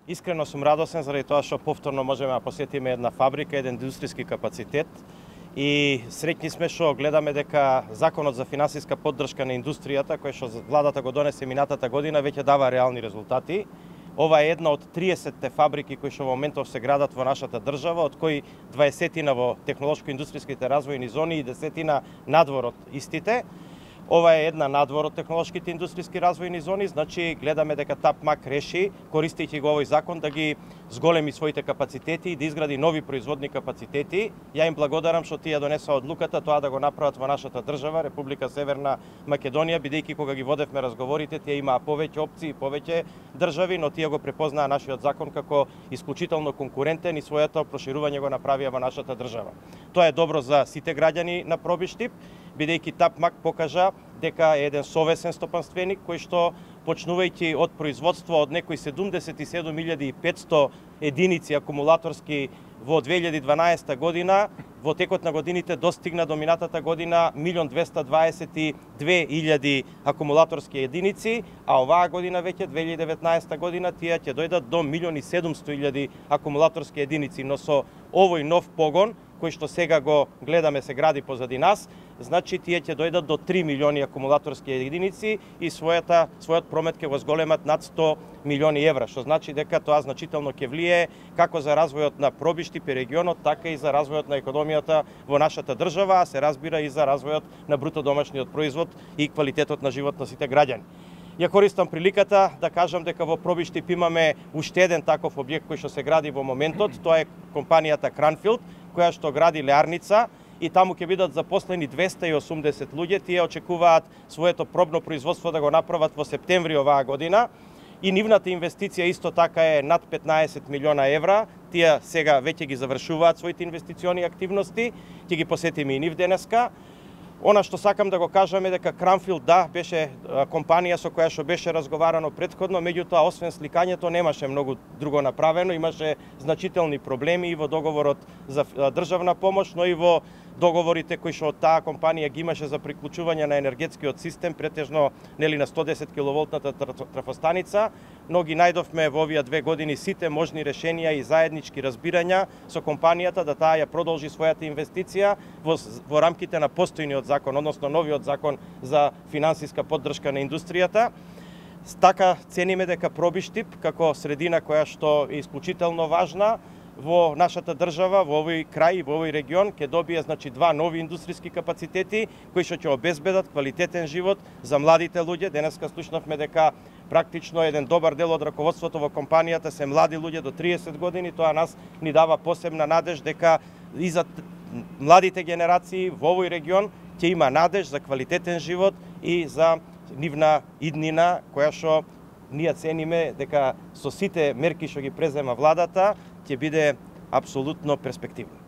Искрено сум радосен заради тоа што повторно можеме да посетиме една фабрика, еден индустријски капацитет и среќни сме што гледаме дека Законот за финансиска поддршка на индустријата, кој што владата го донесе минатата година, веќе дава реални резултати. Ова е една од 30-те фабрики кои што во моментов се градат во нашата држава, од кои 20 во технолошко-индустријските развојни зони и 10 надвор од истите. Ова е една надвор од технолошките индустријски развојни зони, значи гледаме дека ТАП-МАК реши, користејќи го овој закон, да ги зголеми своите капацитети и да изгради нови производни капацитети. Ја им благодарам што тие донесоа одлуката тоа да го направат во нашата држава, Република Северна Македонија, бидејќи кога ги водевме разговорите, тие имаа повеќе опции, повеќе држави, но тие го препознаа нашиот закон како исклучително конкурентен и своето проширување го направија во нашата држава. Тоа е добро за сите граѓани на Пробиштип, бидејќи ТАП-МАК покажа дека е еден совесен стопанственик кој што почнувајќи од производство од некои 77.500 единици акумулаторски во 2012 година, во текот на годините достигна до минатата година 1.222.000 акумулаторски единици, а оваа година веќе 2019 година тие ќе дојдат до 1.700.000 акумулаторски единици, но со овој нов погон кој што сега го гледаме се гради позади нас, значи тие ќе дојдат до 3 милиони акумулаторски единици и својот промет ќе го зголемат над 100 милиони евра, што значи дека тоа значително ќе влие како за развојот на Пробиштип и регионот, така и за развојот на економијата во нашата држава, а се разбира и за развојот на бруто домашниот производ и квалитетот на живот на сите граѓани. Ја користам приликата да кажам дека во Пробиштип имаме уште еден таков објект кој што се гради во моментот, тоа е компанијата Кранфилд, која што гради леарница и таму ќе бидат запослени 280 луѓе. Тие очекуваат своето пробно производство да го направат во септември оваа година и нивната инвестиција исто така е над 15 милиона евра. Тие сега веќе ги завршуваат своите инвестициони активности, ќе ги посетиме и нив денеска. Она што сакам да го кажам е дека Кранфилд беше компанија со која што беше разговарано претходно, меѓутоа освен сликањето немаше многу друго направено, имаше значителни проблеми и во договорот за државна помош, но и во договорите кои што таа компанија ги имаше за приклучување на енергетскиот систем, претежно нели на 110 киловолтната трафостаница, но ги најдовме во овие 2 години сите можни решенија и заеднички разбирања со компанијата да таа ја продолжи својата инвестиција во рамките на постојниот закон, односно новиот закон за финансиска поддршка на индустријата. Така цениме дека Пробиштип како средина која што е исклучително важна во нашата држава, во овој крај и во овој регион ќе добие значи 2 нови индустријски капацитети кои што ќе обезбедат квалитетен живот за младите луѓе. Денеска слушнавме дека практично еден добар дел од раководството во компанијата се млади луѓе до 30 години, тоа нас ни дава посебна надеж дека и за младите генерации во овој регион ќе има надеж за квалитетен живот и за нивна иднина која што ние цениме дека со сите мерки што ги презема владата ќе биде апсолутно перспективна.